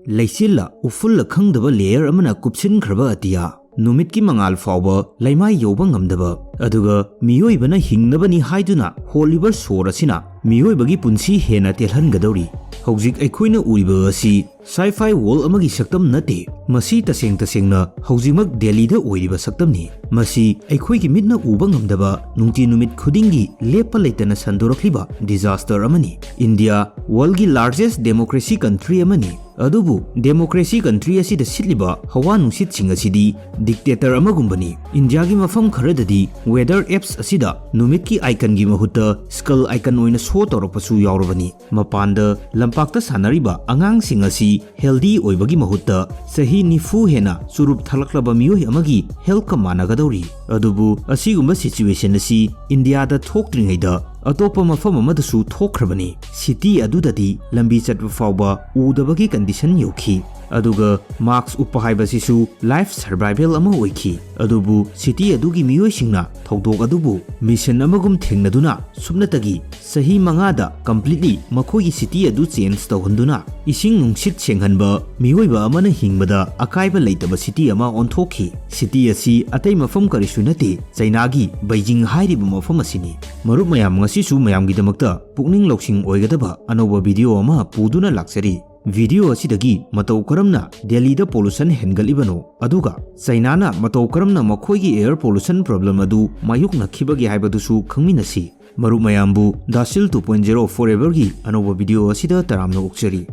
Leisilla ufulla khangdaba layer amana kupsin khraba atia numit ki mangal fawba laimai yoba ngamdaba aduga miyoibana hingnabani haiduna holibar sorasina miyoibagi punsi hena telhangadori hojik aikhoina uriba asi sci-fi wall amagi saktam nate masi tasengna hojimak Delhi da oiriba saktamni masi aikhoigi mitna uba ngamdaba nungti numit khudingi lepa leitana sandorakliba disaster amani India world gi largest democracy country amani adubu democracy country asida sitliba hawa nungsit sing asidi dictator amagumbani India gi mafam kharadadi weather apps asida numit ki icon gi mahutta skull icon oina show toropasu yaurabani mapanda lampakta sanariba angang sing asi healthy oibagi mahutta sahi nifu hena surup thalaklaba miyoi amagi health ka managadori adubu asigumba situation asi India da thoktringaida atopa mafam amadasu thokhrabani city adudadi lambi chatba fawba udabagi condition yoki aduga marks uppa haibasisu life survival ama oiki adubu city adugi miyoi singna thodok adubu mission amagum thengnaduna subnatagi sahi mangada completely makogi city adu change tawhanduna ising nungsit senghanba miyoiba amana hingbada akaiba leitaba city ama onthokhi city asi atai mafam karisu nate China gi Beijing hairiba mafam asini marup mayam ngasisu mayamgi damakta pukning loksing oigadaba anoba video ama puduna laksari video asidagi matau karamna Delhi da pollution hengalibano aduga China na matau karamna makhoigi air pollution problem adu mayukna khibagi haibadusu khangminasi marup mayambu Dasil 2.0 forever gi anoba video asida taramna ukchari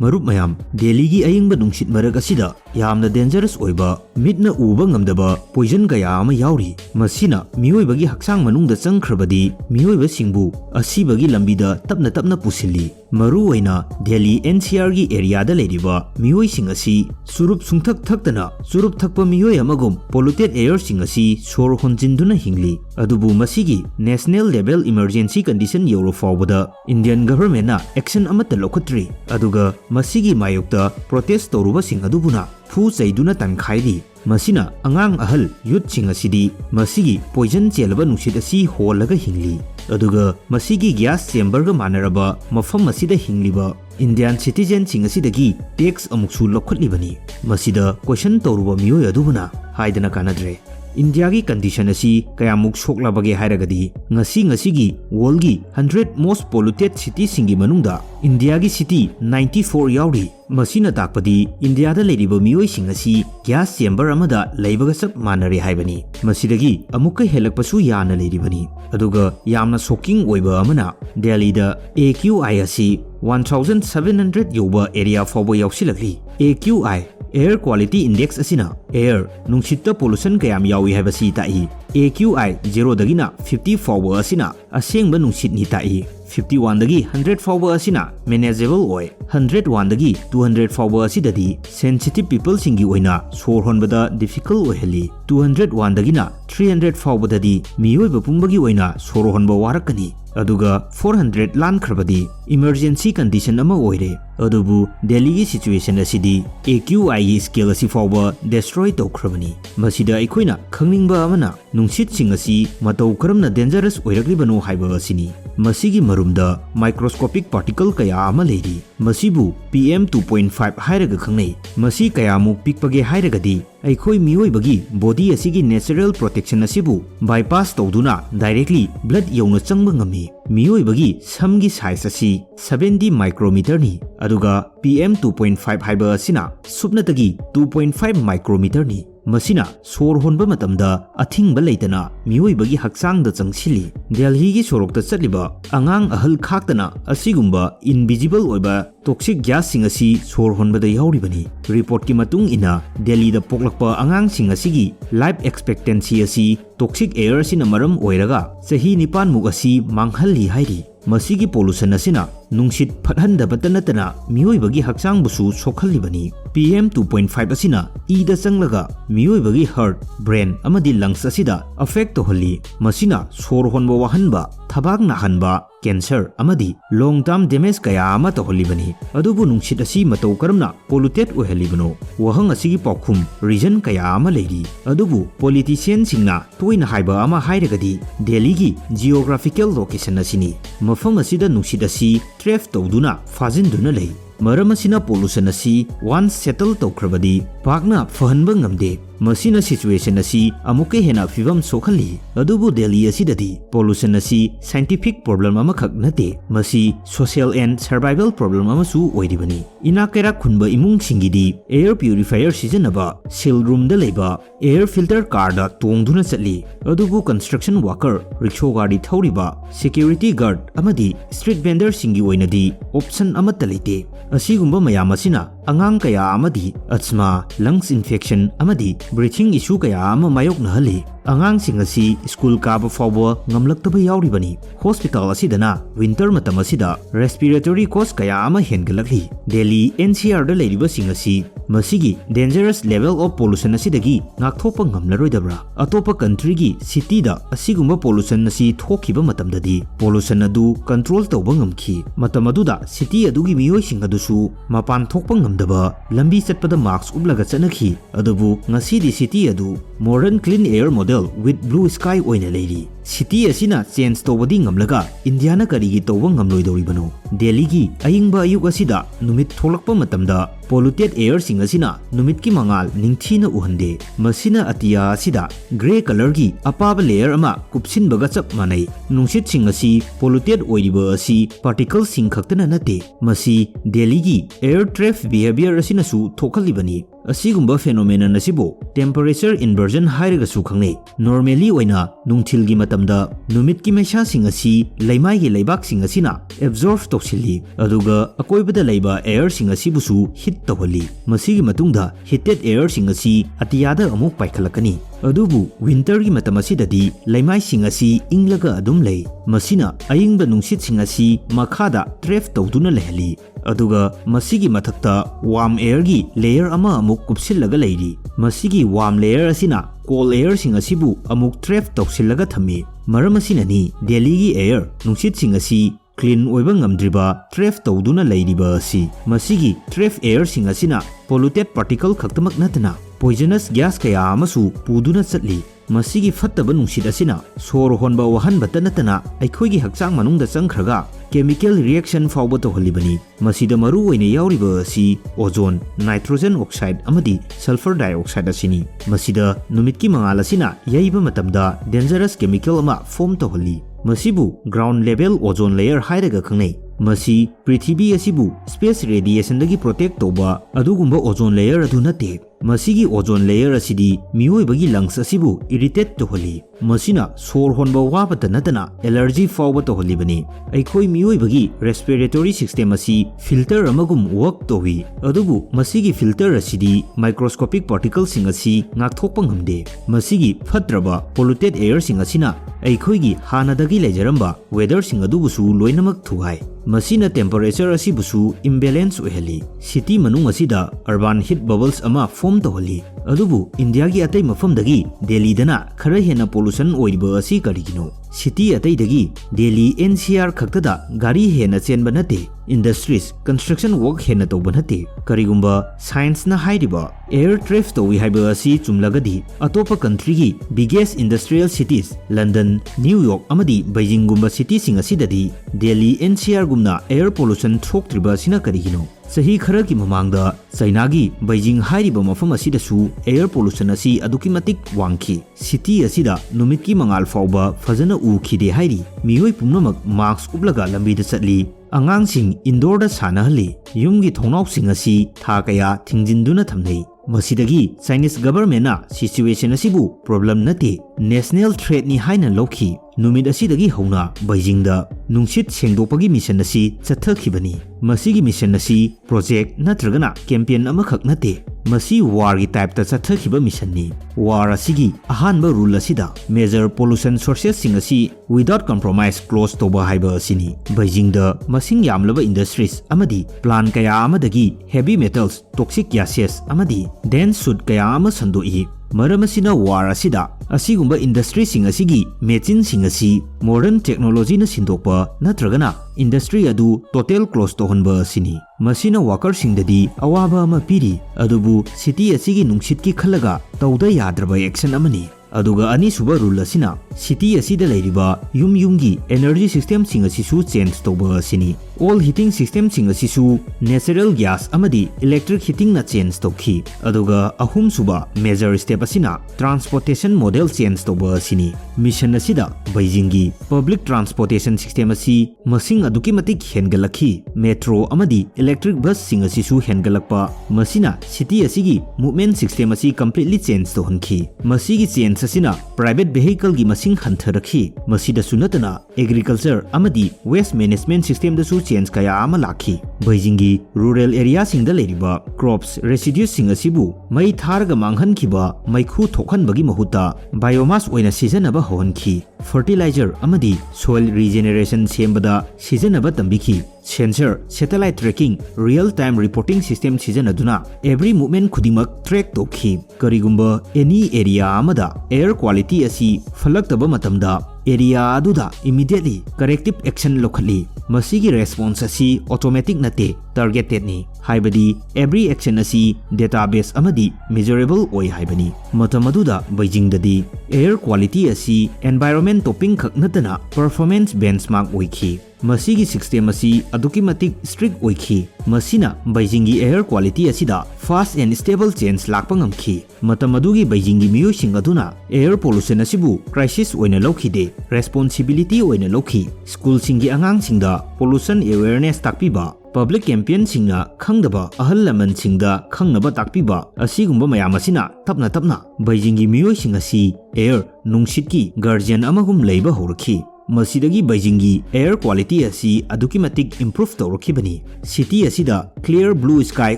marup mayam Delhi gi ayingba nungsit marag asida yamna dangerous oiba mitna uba ngamdaba poison kaya ama yauri masina miyoibagi haksang manungda changkhrabadi miyoiba singbu asibagi lambida tapna pusili maru oina Delhi NCR gi area da leriba miyoi sing asi surup sungthak thaktana surup thakpa miyoi amagum polluted air sing asi sor honjinduna hingli adubu masigi national level emergency condition yoro fawbada Indian government na action amata lokhatri aduga masigi mayokta protest toruba sing adubuna fu chaiduna tankhairi masina angang ahal youth sing asidi masigi poison chelaba nungsit asi holaga hingli aduga masigi gas chamber ga manaraba mafam masida hingliba Indian citizen sing asidagi tax amuksu lokhatlibani masida question toruba miyoi adubuna haidana kanadre India gi condition asi kayamuk soklabage hairagadi ngasi world gi 100 most polluted cities singi manungda India gi city 94 yauri masina takpadi India da leriba miyoi sing asi gas chamber amada leibaga sap manari haibani masidagi amukka helakpasu yana leribani aduga yamna shocking oiba amana Delhi da AQI asi 1700 yoba area fawba yausilakli AQI Air Quality Index asina air nungsitta pollution kayam yawi haibasi tai AQI 0 dagina 50 fawba asina asengba nungsit ni tai 51 dagi 100 fawba asina manageable oi 101 dagi 200 fawba asidadi sensitive people singi oina sor honbada difficult oihali 201 dagina 300 fawba dadi miyoi bapumbagi oina sor honba warakani aduga 400 lan khrabadi emergency condition ama oire adubu Delhi gi situation asidi AQI scale asi fawba destroy tokhrabani masida ikhoina khangningba amana nungsit sing asi matau karamna dangerous oiraklibano haiba asini masigi marumda microscopic particle kaya ama leiri masibu PM 2.5 hairaga khangnei masi kayamuk pikpage hairagadi aikhoi miyoibagi body asigi natural protection asibu bypass tawduna directly blood yawna changba ngami miyoibagi samgi size asi 70 micrometer ni aduga PM 2.5 haiba asina subnatagi 2.5 micrometer ni masina sor honba matamda athingba leitana miyoibagi haksangda changsili Delhi gi sorokta chatliba angang ahal khaktana asigumba invisible oiba toxic gas sing asi sor honbada yauribani report ki matung ina Delhi da poklakpa angang sing asigi life expectancy asi toxic air sina maram oiraga sahi 9 muk asi manghali hairi masigi pollution asina nungsit phathandabata natana miyoibagi haksangbusu sokhalibani PM 2.5 asina ida changlaga miyoibagi heart brain amadi lungs asida affect tohali masina sor honba wahanba thabak nahanba cancer amadi long term damage kaya ama toholibani adubu nungsit asi matau karamna polluted ohalibano wahang asigi paukhum reason kaya ama leiri adubu politician singna toina haiba ama hairagadi Delhi gi geographical location asini mafam asida nungsit asi trap tawduna fajinduna lei मरम असिना pollution असी once settle तौख्रबदी पाकना फहनबा ngamde मसीना situation असी अमुके हेना फिवम सोखली अदुबु दिल्ली असिददी पोल्यूशन असी साइंटिफिक प्रॉब्लम अमखक नते मसी सोशल एंड सर्वाइवल प्रॉब्लम अमसु ओइदिबनी इनाकेरा खुनबा इमुंग सिंगिदी एयर प्यूरिफायर सिजनबा सील रूम द लेबा एयर फिल्टर कार दा तोंगदुना चली अदुबु कंस्ट्रक्शन वर्कर रिक्शो गाड़ी थौरिबा सिक्योरिटी गार्ड अमदी स्ट्रीट वेंडर सिंगी ओइनदी ऑप्शन अमत लेते असिगुंबा मयाम असिना अंगांग कया अमदी अस्थमा लंग्स इन्फेक्शन अमदी ब्रीथिंग इशू कया अमा मायोक नहली अंगांग असी स्कूल काब फाउबा ngamlaktaba yauribani hospital asidana winter matam asida respiratory cause kaya ama hengalakli Delhi NCR da leiriba singasi masigi dangerous level of pollution asidagi ngakthopa ngamlaroidabra atopa country gi city da asigumba pollution asi thokiba matamdadi pollution adu control tawba ngamki matam aduda city adugi miyoi singadusu mapan thokpa ngamdaba lambi chatpada marks ublaga chanakhi adubu ngasi di city adu modern clean air model with blue sky oina leiri city asina change tobadi ngamlaga India na karigi toba ngamloidoribano Delhi gi ayingba ayuk asida numit tholakpa matamda polluted air sing asina numit ki mangal ningthina uhande masina atiya asida gray color gi apaba layer ama kupsin baga chap manai nungsit sing asi polluted oiriba asi particles sing khaktana nate masi Delhi gi air traffic behavior asina su thokhalibani asigumba phenomenon asibo temperature inversion hairaga su khangne normally oina nungthil gi matamda numit ki maisa sing asi laimai gi leibak sing asina absorb toksili aduga akoibada leiba air sing asi busu hit tawali masigi matungda heated air sing asi atiyada amuk paikhalakani adubu winter gi matam asidadi laimai sing asi inglaga adum lei masina ayingba nungsit sing asi makhada trap tawduna lehli aduga masigi mathakta warm air gi layer ama amuk kupsillaga leiri masigi warm layer asina cold air sing asibu amuk trap tawsillaga thami maram asinani Delhi gi air nungsit sing asi clean oiba ngamdriba trap tawduna leiriba asi masigi trap air sing asina polluted particle khaktamak natana poisonous gas kaya amasu puduna chatli masigi fattaba nungsit asina sor honba wahan batanatana aikhoigi hakchang manungda changkhraga chemical reaction fawba tohalibani masida maru oine yauriba asi ozone nitrogen oxide amadi sulfur dioxide asini masida numit ki mangal asina yaiba matamda dangerous chemical ama form tohali masibu ground level ozone layer hairaga khangnei masi prithvi asibu space radiation dagi protect toba adugumba ozone layer adu nate masigi ozone layer asidi mioi bagi lungs asibu irritate tohali masina sor honba wabata natana allergy fawba tohali bani aikhoi mioi bagi respiratory system asi filter amagum work towi adubu masigi filter asidi microscopic particles sing asi ngakthokpa ngamde masigi phatraba polluted air sing asina aikhoi gi hanadagi lejaramba weather sing adubu su loinamak thuai masina temperature asibusu imbalance oheli city manung asida urban heat bubbles ama form tohali adubu India gi atai mafam dagi Delhi dana khara hena pollution oiba asi karigino city atai dagi Delhi NCR khaktada gari hena chenba nate industries construction work hena toba nate karigumba science na hairiba air traffic towi haiba asi chumlagadi atopa country gi biggest industrial cities London New York amadi Beijing gumba city sing asidadi Delhi NCR gumna air pollution thoktriba sina karigino sahi khara ki mamangda China gi Beijing hairiba mafam asidasu air pollution asi aduki matik wangki city asida numit ki mangal fawba fajana ukhide hairi miyoi pumnamak mask ublaga lambi da chatli angangsing indoor da sanahali yumgi thongnau sing asi tha kaya thingjinduna thamnei masidagi Chinese government na situation asibu problem nate national threat ni haina lokhi numit asidagi hauna Beijing da nungsit sengdopagi mission asi chathakhibani masigi mission asi project natragana campaign amakhak nate masi war gi type ta chathakiba mission ni war asigi ahanba rule asida major pollution sources sing asi without compromise close toba haiba asini Beijing da masing yamlaba industries amadi plant kaya amadagi heavy metals toxic gases amadi dense soot kaya ama sandoi maramasina war asida asigumba industry sing asigi machine sing asi modern technology na sindokpa natragana industry adu total close to honba asini masina worker sing dadi awaba ama piri adubu city asigi nungsit ki khalaga tawda yadraba action amani ꯑꯗꯨꯒ ꯑꯅꯤꯁꯨꯕ rule ꯑꯁꯤꯅ city ꯑꯁꯤꯗ ꯂꯩꯔꯤꯕ ꯌꯨꯝꯒꯤ 에너지 시스템ꯁꯤꯡ ꯑꯁꯤꯁꯨ change ꯇꯧꯕ ꯑꯁꯤꯅꯤ꯫ All heating ꯁꯤꯁꯇꯦꯝꯁꯤꯡ ꯑꯁꯤꯁꯨ ꯅꯦꯆꯔꯦꯜ ꯒ꯭ꯌꯥꯁ ꯑꯃꯗꯤ ꯏꯂꯦꯛꯇ꯭ꯔꯤꯛ ꯍꯤꯇꯤꯡꯅ ꯆꯦꯟꯖ ꯇꯧꯈꯤ꯫ ꯑꯗꯨꯒ ꯑꯍꯨꯝꯁꯨꯕ ꯃꯦꯖꯔ ꯁ꯭ꯇꯦꯞ ꯑꯁꯤꯅ ꯇ꯭ꯔꯥꯟꯁꯄꯣꯔꯇꯦꯁꯟ ꯃꯣꯗꯦꯜ ꯆꯦꯟꯖ ꯇꯧꯕ ꯑꯁꯤꯅꯤ꯫ ꯃꯤꯁꯟ ꯑꯁꯤꯗ ꯕꯩꯖꯤꯡꯒꯤ ꯄꯕ꯭ꯂꯤꯛ ꯇ꯭ꯔꯥꯟꯁꯄꯣꯔꯇꯦꯁꯟ ꯁꯤꯁꯇꯦꯝ ꯑꯁꯤ ꯃꯁꯤꯡ ꯑꯗꯨꯛꯀꯤ ꯃꯇꯤꯛ ꯍꯦꯟꯒꯠꯂꯛꯈꯤ꯫ ꯃꯦꯇ꯭ꯔꯣ ꯑꯃꯗꯤ ꯏꯂꯦꯛꯇ꯭ꯔꯤꯛ ꯕꯁꯁꯤꯡ ꯑꯁꯤꯁꯨ ꯍꯦꯟꯒꯠꯂꯛꯄ ꯃꯁꯤꯅ ꯁꯤꯇꯤ ꯑꯁꯤꯒꯤ ꯃꯨꯚꯃꯦꯟꯠ ꯁꯤꯁꯇꯦꯝ ꯑꯁꯤ ꯀꯝꯄ꯭ꯂꯤꯠꯂꯤ ꯆꯦꯟꯖ ꯇꯧꯍꯟꯈꯤ꯫ ꯃꯁꯤꯒꯤ ꯆꯦꯟꯖ ꯑꯁꯤꯅ ꯄ꯭ꯔꯥꯏꯚꯦꯠ ꯚꯦꯍꯤꯀꯜꯒꯤ ꯃꯁꯤꯡ ꯍꯟꯊꯔꯛꯈꯤ꯫ ꯃꯁꯤꯗꯁꯨ ꯅꯠꯇꯅ ꯑꯦꯒ꯭ꯔꯤꯀꯜꯆꯔ ꯑꯃꯗꯤ ꯋꯦꯁꯠ ꯃꯦꯅꯦꯖꯃꯦꯟꯠ ꯁꯤꯁꯇꯦꯝꯗꯁꯨ ꯆꯦꯟꯖ ꯀꯌꯥ ꯑꯃ ꯂꯥꯛꯈꯤ꯫ ꯕꯩꯖꯤꯡꯒꯤ ꯔꯨꯔꯦꯜ ꯑꯦꯔꯤꯌꯥꯁꯤꯡꯗ ꯂꯩꯔꯤꯕ ꯀ꯭ꯔꯣꯞꯁ ꯔꯦꯁꯤꯗ꯭ꯌꯨꯁꯤꯡ ꯑꯁꯤꯕꯨ ꯃꯩ ꯊꯥꯔꯒ ꯃꯥꯡꯍꯟꯈꯤꯕ ꯃꯩꯈꯨ ꯊꯣꯛꯍꯟꯕꯒꯤ ꯃꯍꯨꯠꯇ ꯕꯥꯏꯑꯣꯃꯥꯁ ꯑꯣꯏꯅ ꯁꯤꯖꯤꯟꯅꯕ ꯍꯧꯍꯟꯈꯤ꯫ ꯐꯔꯇꯤꯂꯥꯏꯖꯔ ꯑꯃꯗꯤ ꯁꯣꯏꯜ ꯔꯤꯖꯦꯅꯦꯔꯦꯁꯟ ꯁꯦꯝꯕꯗ ꯁꯤꯖꯤꯟꯅꯕ ꯇꯝꯕꯤꯈꯤ꯫ Sensor, satellite tracking, real time reporting system सिजनदुना एवरी मूवमेंट खुदिमक ट्रैक तौखी। करिगुंबा एनी एरिया अमदा एयर क्वालिटी असी फलक्तबा मतमदा एरिया अदुदा इमीडिएटली करेक्टिव एक्शन लौखली। मसीगी रेस्पॉन्स असी ऑटोमेटिक नते टारगेटेड नि हाइबदी एवरी एक्शन असी डेटाबेस अमदी मेजरेबल ओय हाइबनी। मतमदुदा बेजिंगददी एयर क्वालिटी असी एनवायरनमेंट टॉपिंग खक नतना परफॉर्मेंस बेंचमार्क ओइखी। मसीगी सिस्टम असी अदुकी मतिक स्ट्रिक्ट ओइखी। मसीना बेजिंगी एयर क्वालिटी असिदा फास्ट एंड स्टेबल चेंज लाक्पा ngамखी। मतमदुगी बेजिंगी मियोइसिंग अदुना एयर पोल्यूशन असिबु क्राइसिस ओइना लौखिदे रेस्पॉन्सिबिलिटी ओइना लौखी। स्कूल सिंगी आंगांगसिंगदा पोल्यूशन अवेयरनेस ताकपीबा, पब्लिक कैंपेन सिंगना खंगदबा अहल लमन सिंगदा खंगनबा ताकपीबा असिगुंबा मयाम असिना तपना तपना बेजिंगी मियोइसिंग असी एयर नुंगसितकी गार्जियन अमगुम लैबा होरखी। मसीदगी बेजिंगी एयर क्वालिटी असी अदुकी मतिक इम्प्रूव तौरखिबनी। सिटी असिदा क्लियर ब्लू स्काई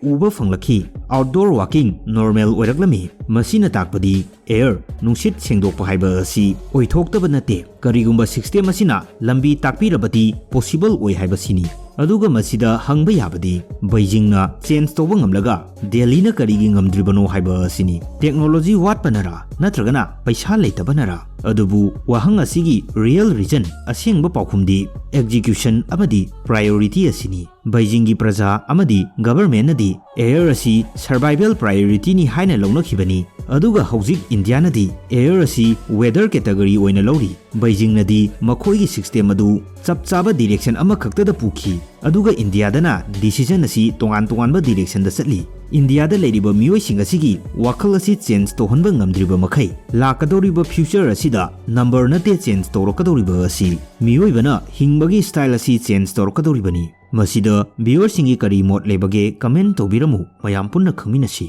उबा फंगलखी। आउटडोर वॉकिंग नॉर्मल ओइरक्लमी। मसीना ताकपदी एयर नुंगसित सेंगदोकपा हाइबा असी ओइथोक्तबा नते करिगुंबा सिस्टम असिना लंबी ताकपीरबदी पॉसिबल ओइ हाइबसिनी। अदुगा मसीदा हंगबा याबदी बेजिंगना चेंज तौबा ngамलगा दिल्लीना करिगी ngамद्रिबनो हाइबा असिनी। टेक्नोलॉजी वाटपनरा नत्रगना पैसा लेतबनरा अदुबु वाहंग असिगी रियल रीजन असेंगबा पाउखुमदी एग्जीक्यूशन अमदी प्रायोरिटी असिनी। बेजिंगी प्रजा अमदी गवर्नमेंट नदी एयर असी सर्वाइवल प्रायोरिटी नि हाइना लौनखिबनी। अदुगा हौजिक इंडिया नदी एयर असी वेदर कैटेगरी ओइना लौरी। बेजिंग नदी मखोइगी सिस्टम अदु चपचाबा डायरेक्शन अमा खक्तदा पुखी। अदुगा इंडिया दना डिसीजन असी तोंगान तोंगानबा डायरेक्शन दा चटली। इंडिया दा लेरिबा मियोइसिंग असिगी वाखल असी चेंज तोहनबा ngамद्रिबा मखै लाकदोरिबा फ्यूचर असिदा नंबर नते चेंज तौरकदोरिबा असी मियोइबना हिंगबगी स्टाइल असी चेंज तौरकदोरिबनी। मसीदा व्यूअर्सिंगी करी मोट लेबगे कमेंट तौबिरमु मयाम पुन्ना खंगमिनसी।